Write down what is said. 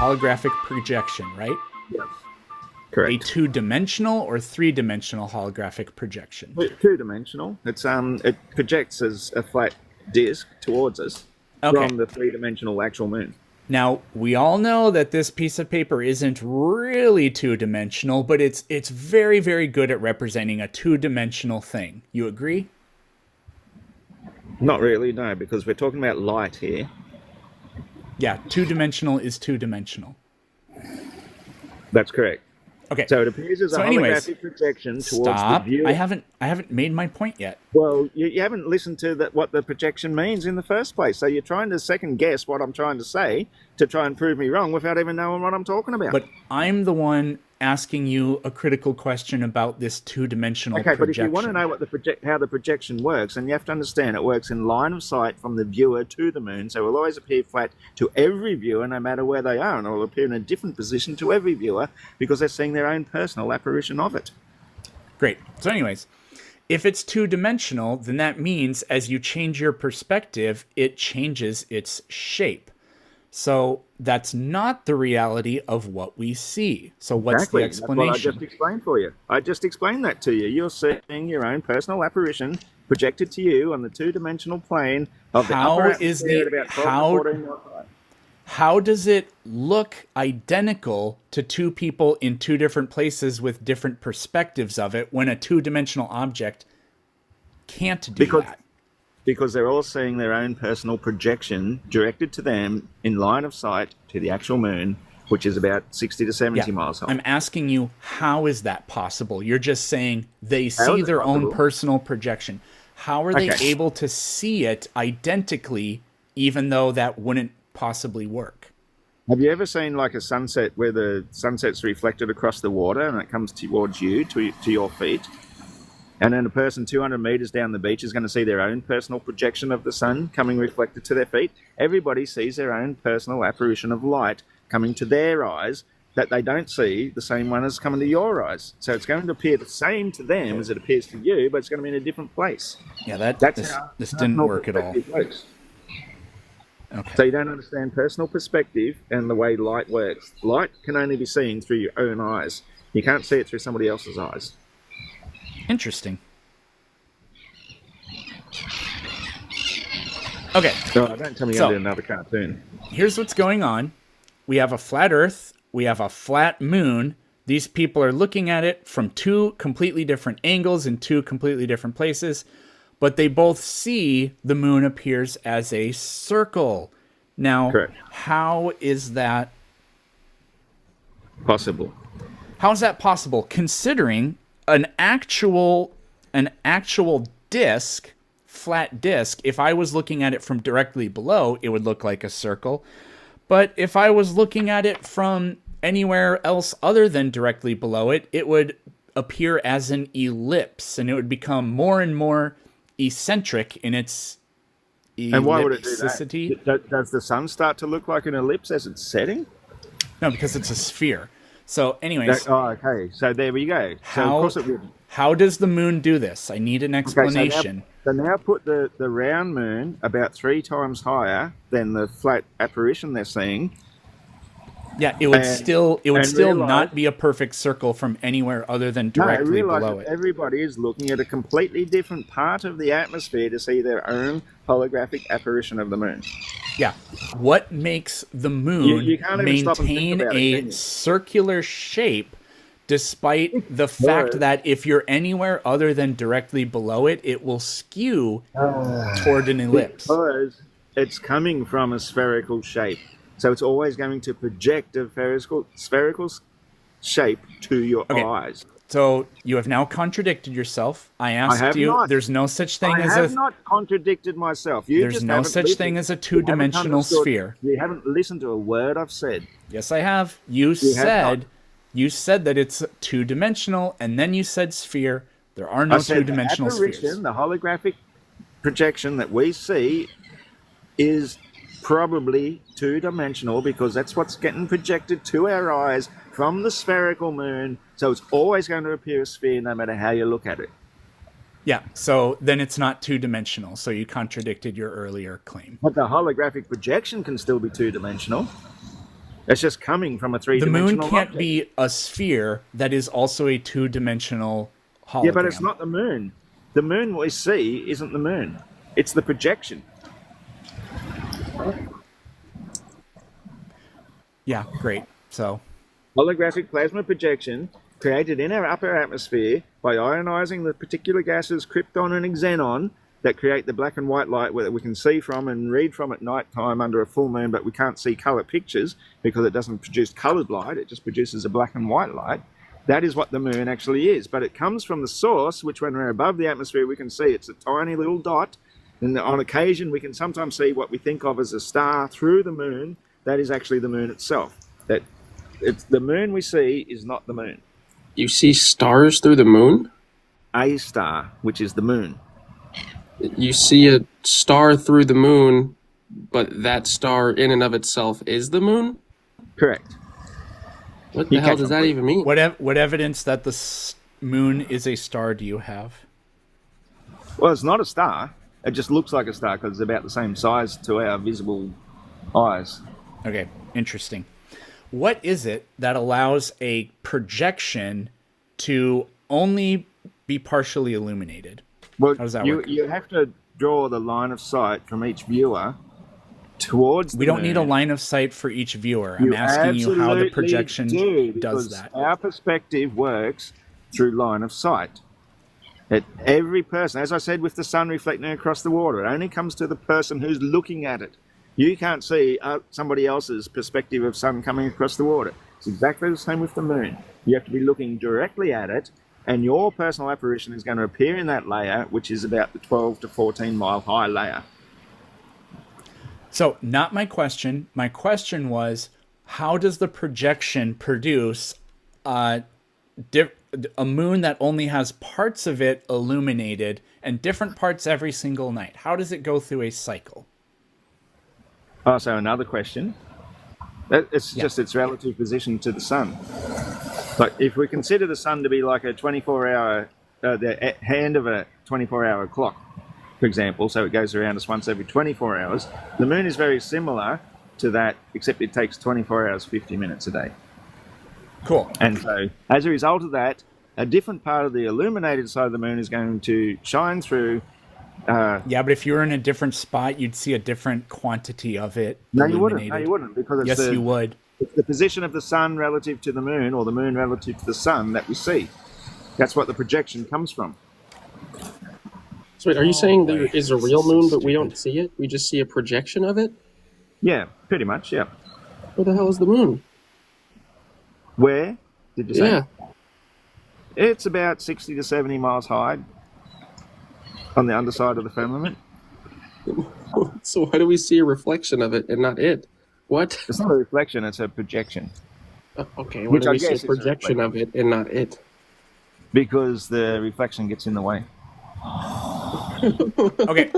holographic projection, right? Yes. A Correct. two-dimensional or three-dimensional holographic projection? Two-dimensional. It projects as a flat disk towards us Okay. from the three-dimensional actual moon. Now, we all know that this piece of paper isn't really two-dimensional, but it's very, very good at representing a two-dimensional thing. You agree? Not really, no, because we're talking about light here. Yeah, two-dimensional is two-dimensional. That's correct. Okay. So it appears as a holographic projection towards Stop. the viewer. I haven't made my point yet. Well, you haven't listened to what the projection means in the first place. So you're trying to second guess what I'm trying to say to try and prove me wrong without even knowing what I'm talking about. But I'm the one asking you a critical question about this two-dimensional projection. But if you want to know what how the projection works, and you have to understand it works in line of sight from the viewer to the moon, so it will always appear flat to every viewer no matter where they are, and it will appear in a different position to every viewer because they're seeing their own personal apparition of it. Great. So anyways, if it's two-dimensional, then that means as you change your perspective, it changes its shape. So that's not the reality of what we see. So what's the explanation? That's what I just explained for you. I just explained that to you. You're seeing your own personal apparition projected to you on the two-dimensional plane of the upper atmosphere at about 12 to 14 miles high. How does it look identical to two people in two different places with different perspectives of it when a two-dimensional object can't do that? Because they're all seeing their own personal projection directed to them in line of sight to the actual moon, which is about 60 to 70 miles high. I'm asking you, how is that possible? You're just saying they see their own personal projection. How are they able to see it identically, even though that wouldn't possibly work? Have you ever seen like a sunset where the sunset's reflected across the water and it comes towards you, to your feet? And then a person 200 meters down the beach is going to see their own personal projection of the sun coming reflected to their feet. Everybody sees their own personal apparition of light coming to their eyes that they don't see the same one as coming to your eyes. So it's going to appear the same to them as it appears to you, but it's going to be in a different place. Yeah, this didn't work at all. Works. Okay. So you don't understand personal perspective and the way light works. Light can only be seen through your own eyes. You can't see it through somebody else's eyes. Interesting. Okay. No, don't tell me you're doing another cartoon. Here's what's going on. We have a flat Earth. We have a flat moon. These people are looking at it from two completely different angles in two completely different places, but they both see the moon appears as a circle. Now, how is that possible? How is that possible, considering an actual disc, flat disc, if I was looking at it from directly below, it would look like a circle. But if I was looking at it from anywhere else other than directly below it, it would appear as an ellipse, and it would become more and more eccentric in its ellipticity. And why would it do that? Does the sun start to look like an ellipse as it's setting? No, because it's a sphere. So anyways. Okay. So there we go. So of course it would. How does the moon do this? I need an explanation. So now put the round moon about 3 times higher than the flat apparition they're seeing. Yeah, it would still not be a perfect circle from anywhere other than directly below it. Everybody is looking at a completely different part of the atmosphere to see their own holographic apparition of the moon. Yeah. What makes the moon maintain a circular shape despite the fact that if you're anywhere other than directly below it, it will skew toward an ellipse? Because it's coming from a spherical shape. So it's always going to project a spherical shape to your eyes. So you have now contradicted yourself. I asked you. Not. There's no such thing as I have not contradicted myself. There's no such thing as a two-dimensional sphere. You haven't listened to a word I've said. Yes, I have. You said that it's two-dimensional, and then you said sphere. There are no two-dimensional spheres. The holographic projection that we see is probably two-dimensional because that's what's getting projected to our eyes from the spherical moon. So it's always going to appear a sphere no matter how you look at it. Yeah, so then it's not two-dimensional. So you contradicted your earlier claim. But the holographic projection can still be two-dimensional. It's just coming from a The three-dimensional moon can't object. be a sphere that is also a two-dimensional hologram. Yeah, but it's not the moon. The moon we see isn't the moon. It's the projection. Yeah, great. So, Holographic plasma projection created in our upper atmosphere by ionizing the particular gases krypton and xenon that create the black and white light that we can see from and read from at night time under a full moon, but we can't see color pictures because it doesn't produce colored light. It just produces a black and white light. That is what the moon actually is. But it comes from the source, which when we're above the atmosphere, we can see it's a tiny little dot. And on occasion, we can sometimes see what we think of as a star through the moon. That is actually the moon itself. That it's the moon we see is not the moon. You see stars through the moon? A star, which is the moon. You see a star through the moon, but that star in and of itself is the moon? Correct. What the hell does that even mean? what evidence that the moon is a star do you have? Well, it's not a star. It just looks like a star because it's about the same size to our visible eyes. Okay, interesting. What is it that allows a projection to only be partially illuminated? Well, How does that work? You have to draw the line of sight from each viewer towards the We don't moon. need a line of sight for each viewer. I'm asking you how the absolutely projection do, does because that. Our perspective works through line of sight. Every person, as I said with the sun reflecting across the water, it only comes to the person who's looking at it. You can't see somebody else's perspective of sun coming across the water. It's exactly the same with the moon. You have to be looking directly at it, and your personal apparition is going to appear in that layer, which is about the 12 to 14 mile high layer. So, not my question. My question was, how does the projection produce a moon that only has parts of it illuminated and different parts every single night? How does it go through a cycle? Oh, so another question. It's just its relative position to the sun. Like if we consider the sun to be like a 24-hour, the hand of a 24-hour clock, for example, so it goes around us once every 24 hours, the moon is very similar to that, except it takes 24 hours, 50 minutes a day. Cool. And so as a result of that, a different part of the illuminated side of the moon is going to shine through. Yeah, but if you were in a different spot, you'd see a different quantity of it. No, you wouldn't. illuminated. No, you wouldn't, because it's Yes, you would. It's the position of the sun relative to the moon, or the moon relative to the sun that we see. That's what the projection comes from. So wait, are you saying there boy. is a real moon, but we don't see it? We just see a projection of it? Yeah, pretty much, yeah. Where the hell is the moon? Where, did you say? Yeah. It's about 60 to 70 miles high on the underside of the firmament. So why do we see a reflection of it and not it? What? It's not a reflection, it's a projection. Okay, why Which do I we see a guess is a projection of it and not it? Because the reflection gets in the way. Okay.